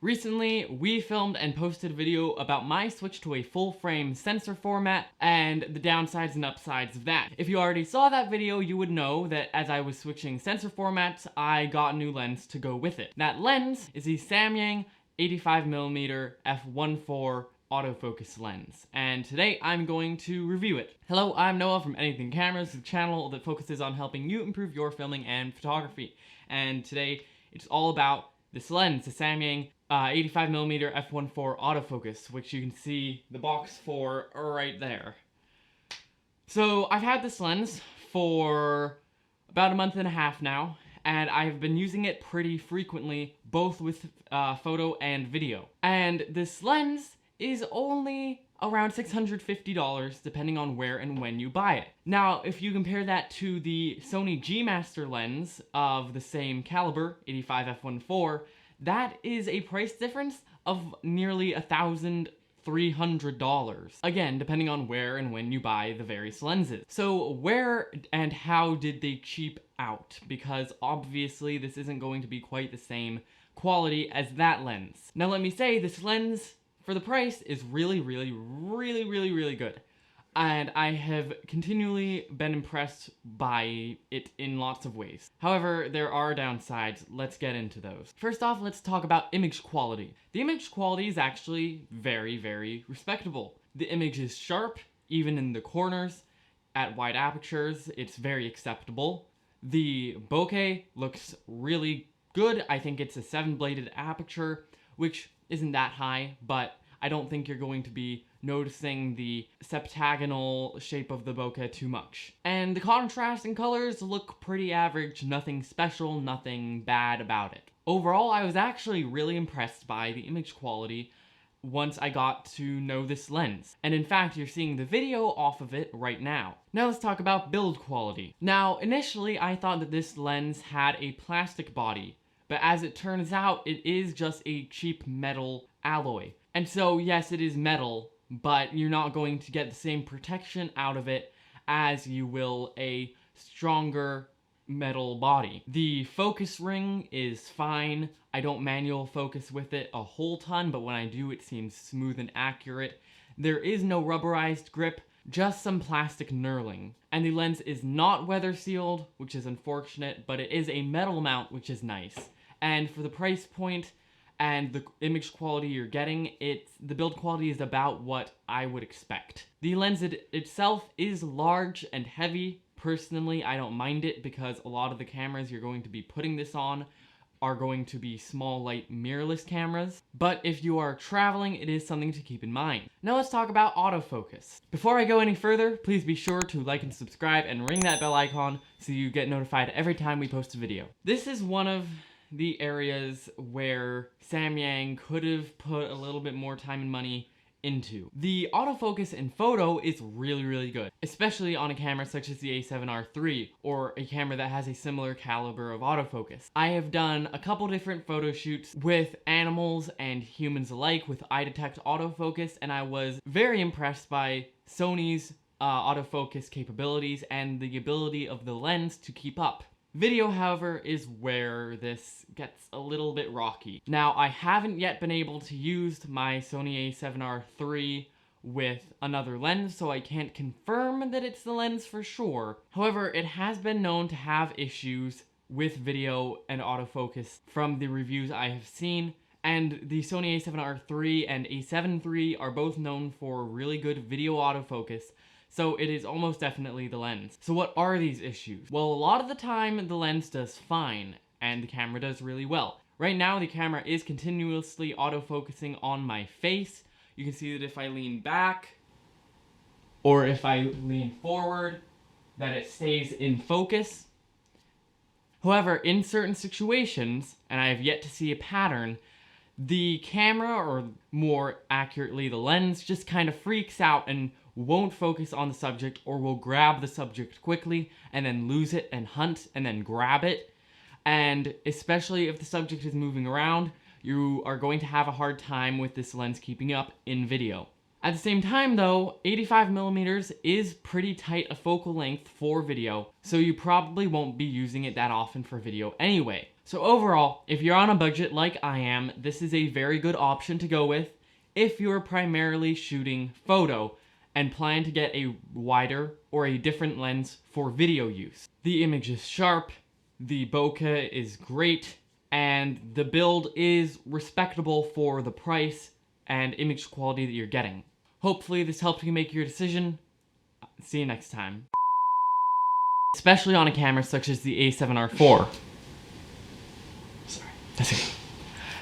Recently, we filmed and posted a video about my switch to a full-frame sensor format and the downsides and upsides of that. If you already saw that video, you would know that as I was switching sensor formats, I got a new lens to go with it. That lens is the Samyang 85mm f1.4 autofocus lens, and today I'm going to review it. Hello, I'm Noah from Anything Cameras, the channel that focuses on helping you improve your filming and photography. And today, it's all about this lens, the Samyang 85mm f1.4 autofocus, which you can see the box for right there. So I've had this lens for about a month and a half now, and I've been using it pretty frequently, both with photo and video. And this lens is only around $650 depending on where and when you buy it. Now, if you compare that to the Sony G Master lens of the same caliber, 85 f1.4, that is a price difference of nearly $1,300. Again, depending on where and when you buy the various lenses. So where and how did they cheap out? Because obviously this isn't going to be quite the same quality as that lens. Now let me say, this lens for the price is really good. And I have continually been impressed by it in lots of ways. However, there are downsides. Let's get into those. First off, let's talk about image quality. The image quality is actually very respectable. The image is sharp, even in the corners. At wide apertures, it's very acceptable. The bokeh looks really good. I think it's a 7-bladed aperture, which isn't that high, but I don't think you're going to be noticing the septagonal shape of the bokeh too much. And the contrast and colors look pretty average, nothing special, nothing bad about it. Overall, I was actually really impressed by the image quality once I got to know this lens. And in fact, you're seeing the video off of it right now. Now let's talk about build quality. Now, initially I thought that this lens had a plastic body, but as it turns out, it is just a cheap metal alloy. And so, yes, it is metal, but you're not going to get the same protection out of it as you will a stronger metal body. The focus ring is fine. I don't manual focus with it a whole ton, but when I do, it seems smooth and accurate. There is no rubberized grip, just some plastic knurling. And the lens is not weather sealed, which is unfortunate, but it is a metal mount, which is nice. And for the price point and the image quality you're getting, the build quality is about what I would expect. The lens itself is large and heavy. Personally, I don't mind it because a lot of the cameras you're going to be putting this on are going to be small, light, mirrorless cameras. But if you are traveling, it is something to keep in mind. Now let's talk about autofocus. Before I go any further, please be sure to like and subscribe and ring that bell icon so you get notified every time we post a video. This is one of the areas where Samyang could have put a little bit more time and money into. The autofocus in photo is really good, especially on a camera such as the A7riii or a camera that has a similar caliber of autofocus. I have done a couple different photo shoots with animals and humans alike with eye detect autofocus, and I was very impressed by Sony's autofocus capabilities and the ability of the lens to keep up. Video, however, is where this gets a little bit rocky. Now, I haven't yet been able to use my Sony A7riii with another lens, so I can't confirm that it's the lens for sure. However, it has been known to have issues with video and autofocus from the reviews I have seen, and the Sony A7riii and A7riii are both known for really good video autofocus, so it is almost definitely the lens. So what are these issues? Well, a lot of the time the lens does fine, and the camera does really well. Right now the camera is continuously autofocusing on my face. You can see that if I lean back, or if I lean forward, that it stays in focus. However, in certain situations, and I have yet to see a pattern, the camera, or more accurately the lens, just kind of freaks out and won't focus on the subject, or will grab the subject quickly and then lose it and hunt and then grab it. And especially if the subject is moving around, you are going to have a hard time with this lens keeping up in video. At the same time though, 85mm is pretty tight a focal length for video, so you probably won't be using it that often for video anyway. So overall, if you're on a budget like I am, this is a very good option to go with if you're primarily shooting photo and plan to get a wider or a different lens for video use. The image is sharp, the bokeh is great, and the build is respectable for the price and image quality that you're getting. Hopefully this helped you make your decision. See you next time. Especially on a camera such as the A7R IV. Sorry, that's it.